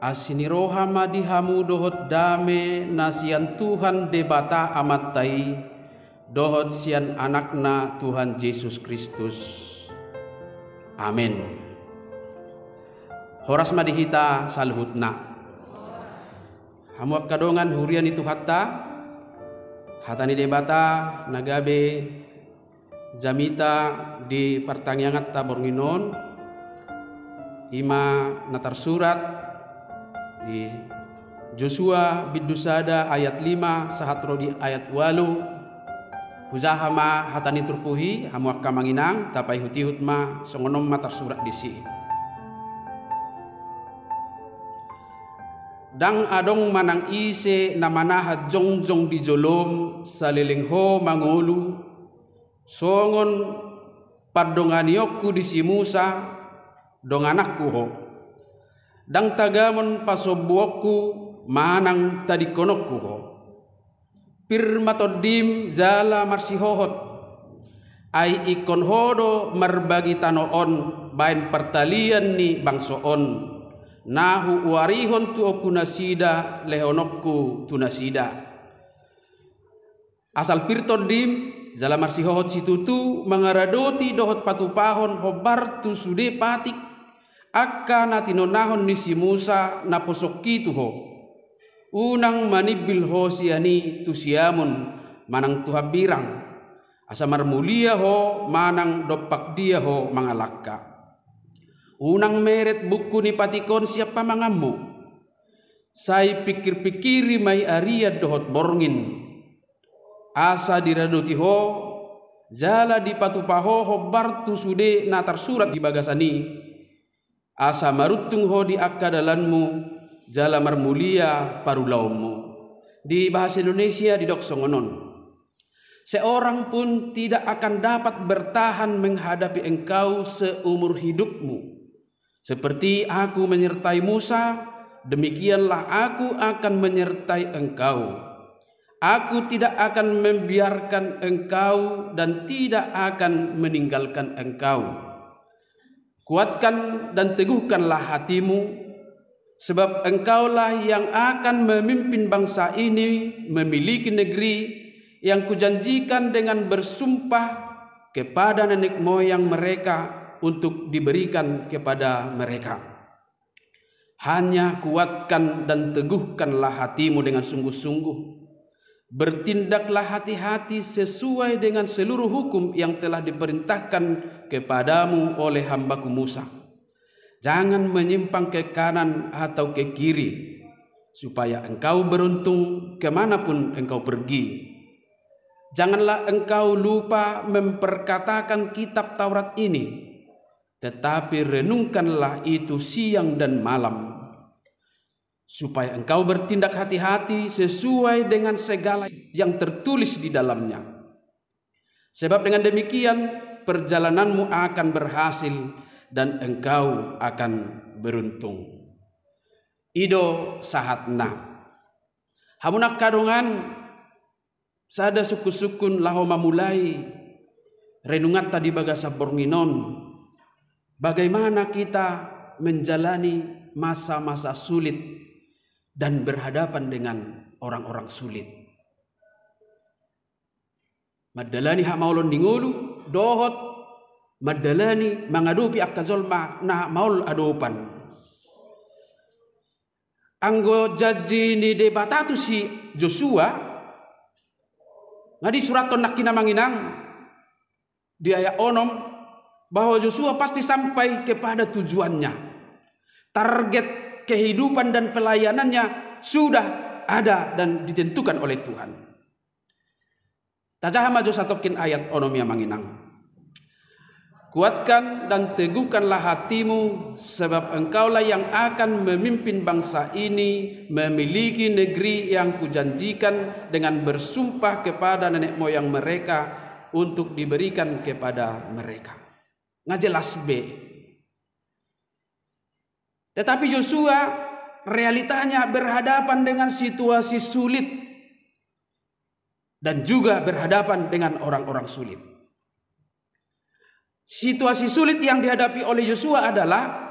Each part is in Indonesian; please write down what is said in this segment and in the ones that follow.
asiniroha madihamu dohot dame nasian Tuhan debata amatai dohot sian anakna Tuhan Yesus Kristus. Amin. Horas madihita saluhutna. Hamuak kadongan hurian itu hatta hatani debata nagabe jamita di pertangyangat tabornginon ima natar surat di Joshua bidusada ayat 5 sahatro di ayat 8 hujahama hatani turpuhi hamuak kamanginang tapai hutihut ma songonom matar surat disi dang adong manang ise namanaha jongjong di jolom salilingho mangolu songon padonganiokku di si Musa dong anakku ho dang tagamon pasobuokku manang tadikonokku ho pirmatodim jala marsihohot ai ikon hodo marbagi tanoon bain pertalian ni bangsoon nahu warihon tu opunasida lehonokku tunasida asal pirtodim jala marsihohot situtu mangaradoti dohot patupahon hobar tu sude patik akka natinonahon ni si Musa naposoki tuho unang manibil ho siani tu siamun manang tuhabirang asamar mulia ho manang dopak dia ho mangalakka unang meret buku ni patikon siapa mangamu sai pikir-pikiri mai aria dohot borngin asa diradoti ho jala di patupaho hobar tu sude natar surat di bagasani asa marutung ho di akadalanmu jala marmulia parulaumu. Di bahasa Indonesia di doksongonon seorang pun tidak akan dapat bertahan menghadapi engkau seumur hidupmu. Seperti aku menyertai Musa, demikianlah aku akan menyertai engkau. Aku tidak akan membiarkan engkau dan tidak akan meninggalkan engkau. Kuatkan dan teguhkanlah hatimu, sebab engkaulah yang akan memimpin bangsa ini memiliki negeri yang kujanjikan dengan bersumpah kepada nenek moyang mereka untuk diberikan kepada mereka. Hanya kuatkan dan teguhkanlah hatimu dengan sungguh-sungguh. Bertindaklah hati-hati sesuai dengan seluruh hukum yang telah diperintahkan kepadamu oleh hambaku Musa. Jangan menyimpang ke kanan atau ke kiri, supaya engkau beruntung kemanapun engkau pergi. Janganlah engkau lupa memperkatakan kitab Taurat ini, tetapi renungkanlah itu siang dan malam, supaya engkau bertindak hati-hati sesuai dengan segala yang tertulis di dalamnya. Sebab dengan demikian perjalananmu akan berhasil dan engkau akan beruntung. Ido sahatna hamunak kadongan sada suku-sukun laho mamulai renungat tadi bagasa bornginon bagaimana kita menjalani masa-masa sulit dan berhadapan dengan orang-orang sulit. Madalani hak maulon dingulu dohot madalani mangadupi akazolma na maul adopan. Anggo jaji ni debatatu si Joshua ngadi suraton nakina manginang di ayat onom bahwa Joshua pasti sampai kepada tujuannya. Target kehidupan dan pelayanannya sudah ada dan ditentukan oleh Tuhan. Tajaha maju satokin ayat onomia manginang. Kuatkan dan teguhkanlah hatimu, sebab engkaulah yang akan memimpin bangsa ini memiliki negeri yang kujanjikan dengan bersumpah kepada nenek moyang mereka untuk diberikan kepada mereka. Ngajelas B. Tetapi Joshua realitanya berhadapan dengan situasi sulit dan juga berhadapan dengan orang-orang sulit. Situasi sulit yang dihadapi oleh Joshua adalah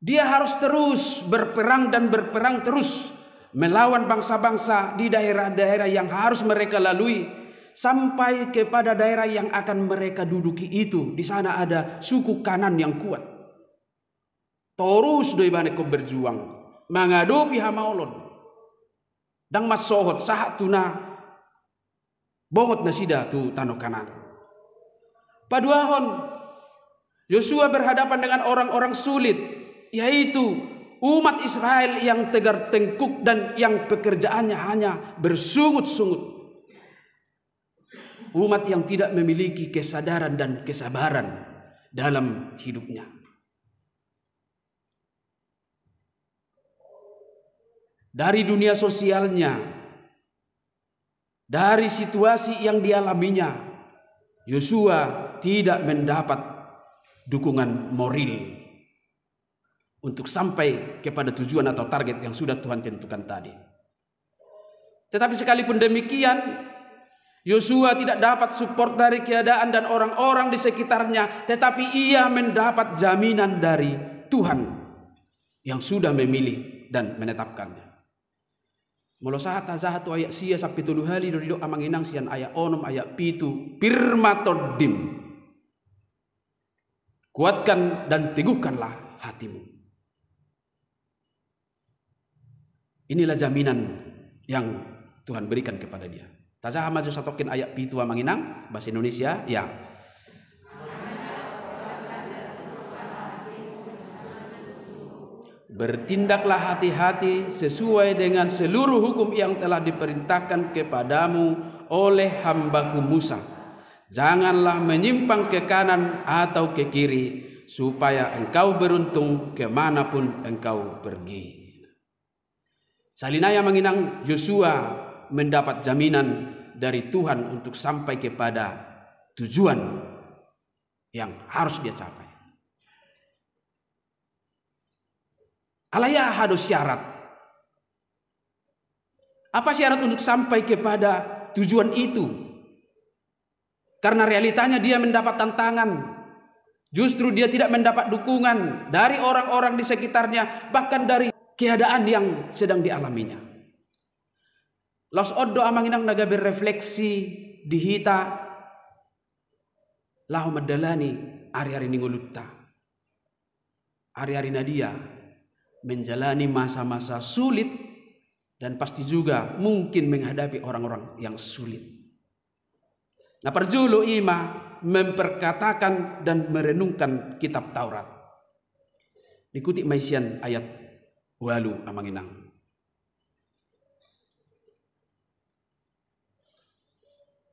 Dia harus terus berperang dan berperang terus melawan bangsa-bangsa di daerah-daerah yang harus mereka lalui sampai kepada daerah yang akan mereka duduki itu. Di sana ada suku Kanan yang kuat. Terus doi bane ko berjuang menghadapi hamaolon. Dang masohot sahat tuna bongot nasida tu tano Kanan. Paduahon Yosua berhadapan dengan orang-orang sulit, yaitu umat Israel yang tegar tengkuk dan yang pekerjaannya hanya bersungut-sungut. Umat yang tidak memiliki kesadaran dan kesabaran dalam hidupnya. Dari dunia sosialnya, dari situasi yang dialaminya, Yosua tidak mendapat dukungan moral untuk sampai kepada tujuan atau target yang sudah Tuhan tentukan tadi. Tetapi sekalipun demikian, Yosua tidak dapat support dari keadaan dan orang-orang di sekitarnya, tetapi ia mendapat jaminan dari Tuhan yang sudah memilih dan menetapkannya. Molo sahat tu ayak sia sampai 7 hari dari doa manginang sian ayak onom ayak pitu pirmatodim. Kuatkan dan teguhkanlah hatimu. Inilah jaminan yang Tuhan berikan kepada dia. Tajaha maju satokin ayat pitu manginang bahasa Indonesia ya. Bertindaklah hati-hati sesuai dengan seluruh hukum yang telah diperintahkan kepadamu oleh hambaku Musa. Janganlah menyimpang ke kanan atau ke kiri, supaya engkau beruntung kemanapun engkau pergi. Salinaya menginang Yosua mendapat jaminan dari Tuhan untuk sampai kepada tujuan yang harus dia capai. Alaya harus syarat. Apa syarat untuk sampai kepada tujuan itu? Karena realitanya dia mendapat tantangan. Justru dia tidak mendapat dukungan dari orang-orang di sekitarnya, bahkan dari keadaan yang sedang dialaminya. Los oddo amanginang naga berefleksi di hita lahu madalani ari-ari ningulutta. Ari-ari nadia menjalani masa-masa sulit dan pasti juga mungkin menghadapi orang-orang yang sulit. Nah, perjulu ima memperkatakan dan merenungkan kitab Taurat. Ikuti maisian ayat walu amanginang.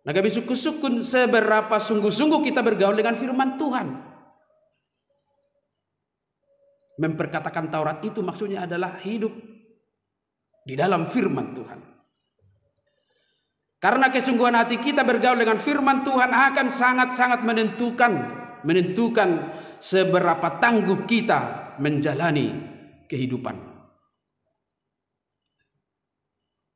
Nagabi suku-sukun seberapa sungguh-sungguh kita bergaul dengan firman Tuhan. Memperkatakan Taurat itu maksudnya adalah hidup di dalam firman Tuhan. Karena kesungguhan hati kita bergaul dengan firman Tuhan akan sangat-sangat menentukan seberapa tangguh kita menjalani kehidupan.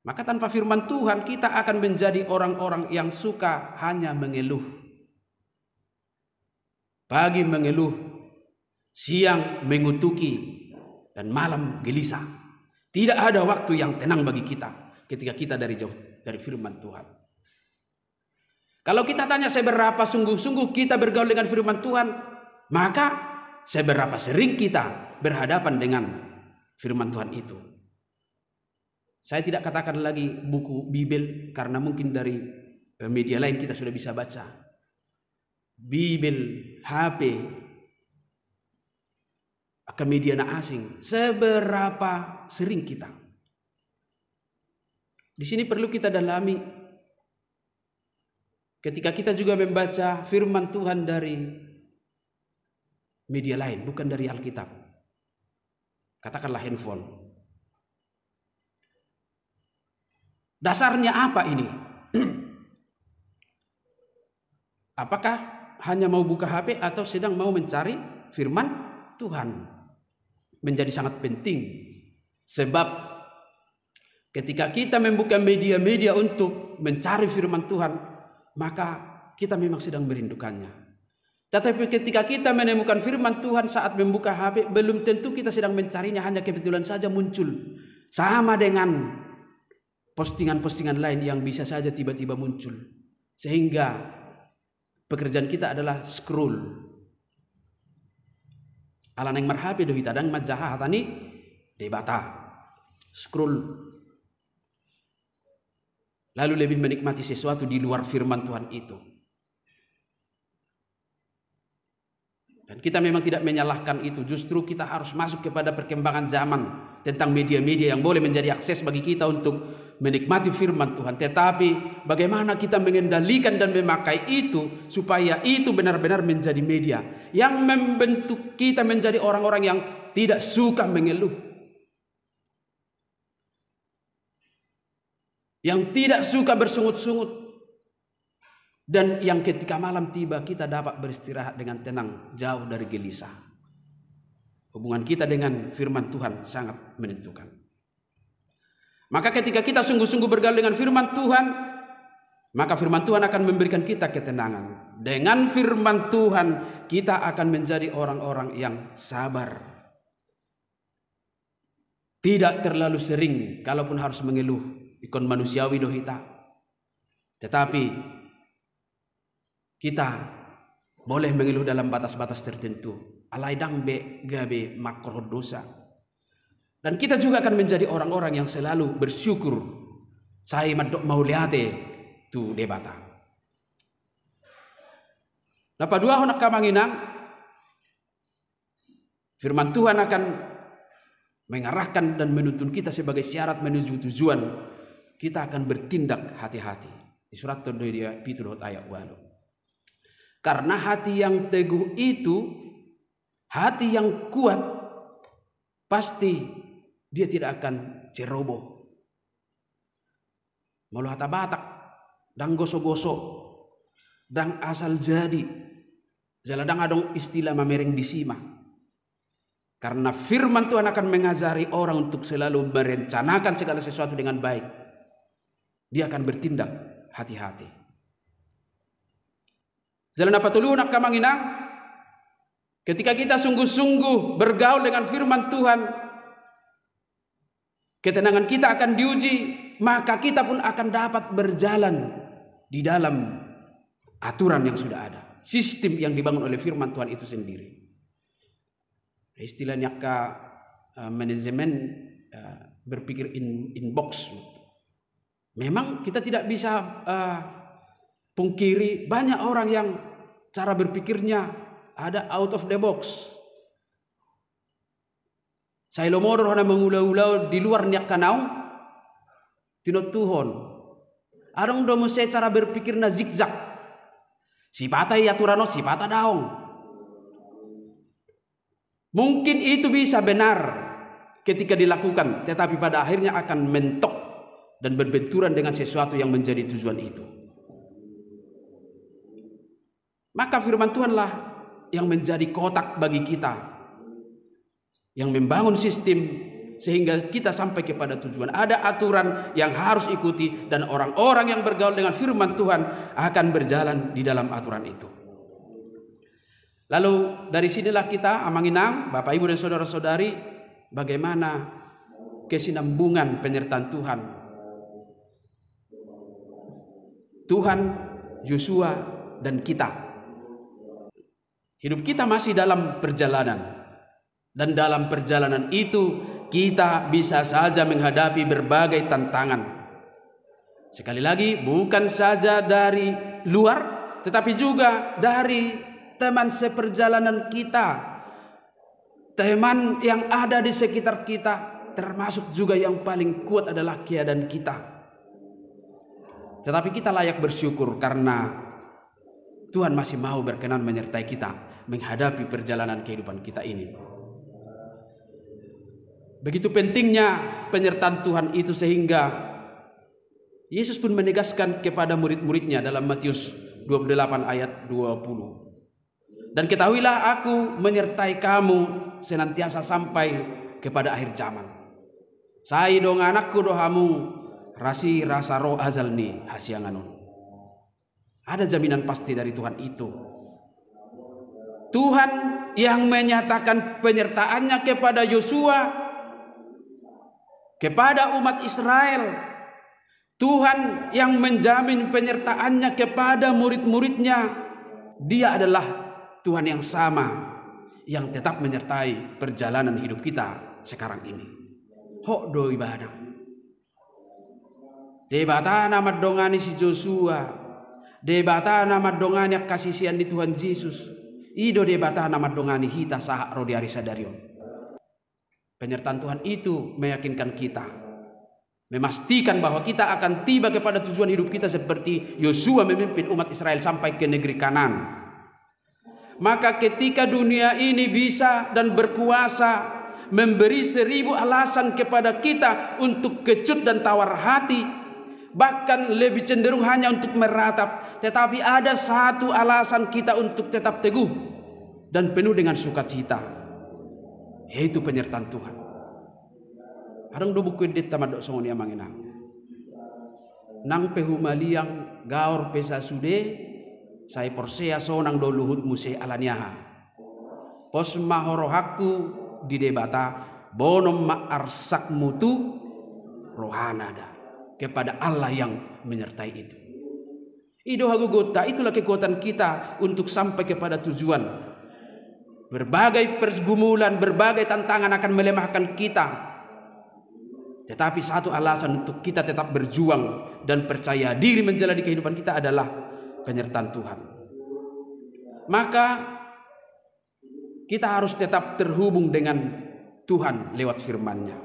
Maka tanpa firman Tuhan kita akan menjadi orang-orang yang suka hanya mengeluh. Pagi mengeluh, siang mengutuki, dan malam gelisah. Tidak ada waktu yang tenang bagi kita ketika kita dari jauh dari firman Tuhan. Kalau kita tanya seberapa sungguh-sungguh kita bergaul dengan firman Tuhan, maka seberapa sering kita berhadapan dengan firman Tuhan itu. Saya tidak katakan lagi buku Bible karena mungkin dari media lain kita sudah bisa baca. Bible, HP, ke media asing, seberapa sering kita. Di sini perlu kita dalami ketika kita juga membaca firman Tuhan dari media lain, bukan dari Alkitab. Katakanlah handphone. Dasarnya apa ini? Apakah hanya mau buka HP atau sedang mau mencari firman Tuhan? Menjadi sangat penting. Sebab ketika kita membuka media-media untuk mencari firman Tuhan, maka kita memang sedang merindukannya. Tetapi ketika kita menemukan firman Tuhan saat membuka HP, belum tentu kita sedang mencarinya, hanya kebetulan saja muncul. Sama dengan postingan-postingan lain yang bisa saja tiba-tiba muncul. Sehingga pekerjaan kita adalah scroll. Ala nang marhape do hitadang majaha tani debata. Scroll. Lalu lebih menikmati sesuatu di luar firman Tuhan itu. Dan kita memang tidak menyalahkan itu. Justru kita harus masuk kepada perkembangan zaman tentang media-media yang boleh menjadi akses bagi kita untuk menikmati firman Tuhan. Tetapi bagaimana kita mengendalikan dan memakai itu supaya itu benar-benar menjadi media yang membentuk kita menjadi orang-orang yang tidak suka mengeluh, yang tidak suka bersungut-sungut, dan yang ketika malam tiba kita dapat beristirahat dengan tenang, jauh dari gelisah. Hubungan kita dengan firman Tuhan sangat menentukan. Maka ketika kita sungguh-sungguh bergaul dengan firman Tuhan, maka firman Tuhan akan memberikan kita ketenangan. Dengan firman Tuhan kita akan menjadi orang-orang yang sabar. Tidak terlalu sering kalaupun harus mengeluh, ikon manusiawi dohita. Tetapi kita boleh mengeluh dalam batas-batas tertentu. Alaidang be gabe makro dosa. Dan kita juga akan menjadi orang-orang yang selalu bersyukur. Saya madok mau liate tu debata. Napa dua honak kamanginang, firman Tuhan akan mengarahkan dan menuntun kita sebagai syarat menuju tujuan. Kita akan bertindak hati-hati. Di surat Todoidia pitu ayat 8. Karena hati yang teguh itu, hati yang kuat, pasti dia tidak akan ceroboh. Malu hata batak, dan gosok-gosok, dan asal jadi. Jaladang adong istilah mamereng disima. Karena firman Tuhan akan mengajari orang untuk selalu merencanakan segala sesuatu dengan baik. Dia akan bertindak hati-hati. Jalan apa tulu nak kamanginang? Ketika kita sungguh-sungguh bergaul dengan firman Tuhan, ketenangan kita akan diuji, maka kita pun akan dapat berjalan di dalam aturan yang sudah ada, sistem yang dibangun oleh firman Tuhan itu sendiri. Istilahnya manajemen berpikir in box. Memang kita tidak bisa pungkiri banyak orang yang cara berpikirnya ada out of the box. Saya lomodor hana mengulau-ulau di luar niat kanau tinot Tuhan. Adong domo saya cara berpikirnya zigzag. Sipata yaturano sipata daong. Mungkin itu bisa benar ketika dilakukan, tetapi pada akhirnya akan mentok dan berbenturan dengan sesuatu yang menjadi tujuan itu. Maka firman Tuhanlah yang menjadi kotak bagi kita, yang membangun sistem sehingga kita sampai kepada tujuan. Ada aturan yang harus ikuti dan orang-orang yang bergaul dengan firman Tuhan akan berjalan di dalam aturan itu. Lalu dari sinilah kita amanginang, Bapak Ibu dan saudara-saudari, bagaimana kesinambungan penyertaan Tuhan. Tuhan, Yosua, dan kita. Hidup kita masih dalam perjalanan. Dan dalam perjalanan itu kita bisa saja menghadapi berbagai tantangan. Sekali lagi, bukan saja dari luar, tetapi juga dari teman seperjalanan kita. Teman yang ada di sekitar kita, termasuk juga yang paling kuat adalah keadaan kita. Tetapi kita layak bersyukur karena Tuhan masih mau berkenan menyertai kita menghadapi perjalanan kehidupan kita ini. Begitu pentingnya penyertaan Tuhan itu sehingga Yesus pun menegaskan kepada murid-muridnya dalam Matius 28 ayat 20. Dan ketahuilah aku menyertai kamu senantiasa sampai kepada akhir zaman. Saya dong anakku dohamu rasi rasa roh azal ni hasianganun. Ada jaminan pasti dari Tuhan itu. Tuhan yang menyatakan penyertaannya kepada Yosua, kepada umat Israel. Tuhan yang menjamin penyertaannya kepada murid-muridnya. Dia adalah Tuhan yang sama, yang tetap menyertai perjalanan hidup kita sekarang ini. Hok do ibadah. Debata nama dongani si Joshua. Debata nama dongani kasisian di Tuhan Yesus. Ido debata nama dongani hita sahak rodi arisa darion. Penyertaan Tuhan itu meyakinkan kita, memastikan bahwa kita akan tiba kepada tujuan hidup kita seperti Yosua memimpin umat Israel sampai ke negeri Kanaan. Maka ketika dunia ini bisa dan berkuasa memberi 1000 alasan kepada kita untuk kecut dan tawar hati, bahkan lebih cenderung hanya untuk meratap, tetapi ada satu alasan kita untuk tetap teguh dan penuh dengan sukacita, yaitu penyertaan Tuhan. Harang do buku edit tamadok songonia manginang. Nang pehumaliang gaor pesa sude, saya persea sonang do luhut muse alaniaha. Pos mahorohaku di debata bonom ma'arsak mutu rohanada, kepada Allah yang menyertai itu. Ido hagugota, itulah kekuatan kita untuk sampai kepada tujuan. Berbagai pergumulan, berbagai tantangan akan melemahkan kita. Tetapi satu alasan untuk kita tetap berjuang dan percaya diri menjalani kehidupan kita adalah penyertaan Tuhan. Maka kita harus tetap terhubung dengan Tuhan lewat firman-Nya.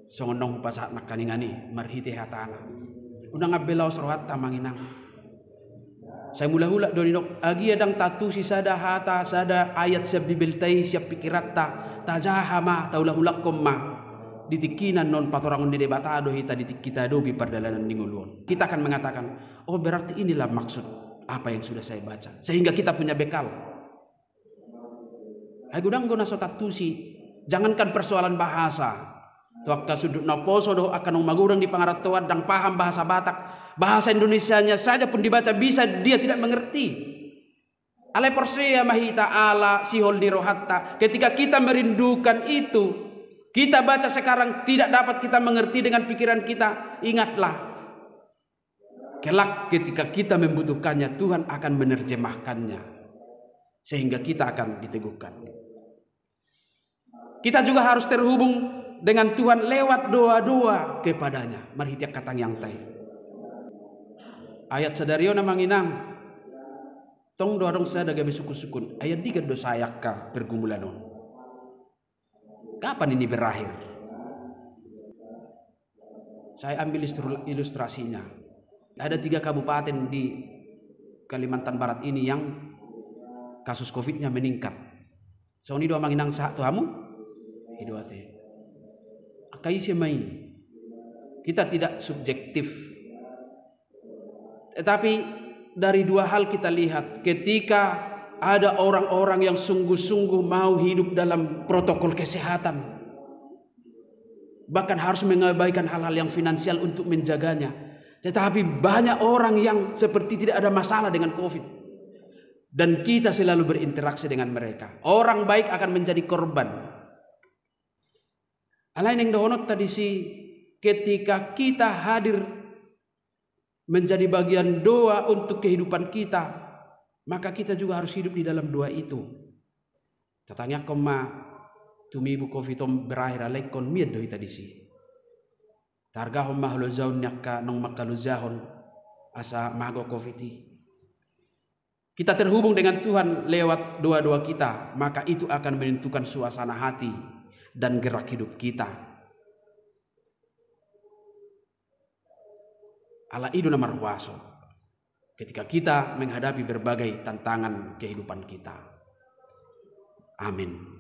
Songonong pasak nakaningani marhite hatana. Unang abelau serohat tamanginang. Saya mula-hula doninok agi adang tatu si sada hata sada ayat siap bibeltai siap pikiratta tajahama taulah-ulak komma. Ditikinan non patorangun de batado hita ditik kita do bi perdalanan ninguluon. Kita akan mengatakan, oh berarti inilah maksud apa yang sudah saya baca, sehingga kita punya bekal. Agudang guna sotatusi, jangankan persoalan bahasa. Tuakka sudut naposo do akan magurang di pangaratoan dan paham bahasa Batak, bahasa Indonesianya saja pun dibaca bisa dia tidak mengerti. Alai persea mahita ala sihol nirohatta. Ketika kita merindukan itu, kita baca sekarang tidak dapat kita mengerti dengan pikiran kita. Ingatlah, kelak ketika kita membutuhkannya, Tuhan akan menerjemahkannya sehingga kita akan diteguhkan. Kita juga harus terhubung dengan Tuhan lewat doa-doa kepadanya. Mari kita katang yang tay. Ayat sadario namanginang. Tong doa dong saya daga besukun-sukun. Ayat 3 do sayakka pergumulan. Kapan ini berakhir? Saya ambil ilustrasinya. Ada 3 kabupaten di Kalimantan Barat ini yang kasus COVID-nya meningkat. So ini doa manginang sa tuhamu? Hidoate. Akai semai. Kita tidak subjektif. Tetapi dari 2 hal kita lihat, ketika ada orang-orang yang sungguh-sungguh mau hidup dalam protokol kesehatan, bahkan harus mengabaikan hal-hal yang finansial untuk menjaganya. Tetapi banyak orang yang seperti tidak ada masalah dengan COVID, dan kita selalu berinteraksi dengan mereka. Orang baik akan menjadi korban. Alain yang dohonot tadi si, ketika kita hadir menjadi bagian doa untuk kehidupan kita, maka kita juga harus hidup di dalam doa itu. Tatanya koma tumibu covidom berakhir alaikon miad do ita disi. Targa hom mahlo zaun nyaka nong makaluzahon asa mago covidi. Kita terhubung dengan Tuhan lewat doa-doa kita, maka itu akan menentukan suasana hati dan gerak hidup kita. Ala idu namar waso. Ketika kita menghadapi berbagai tantangan kehidupan kita. Amin.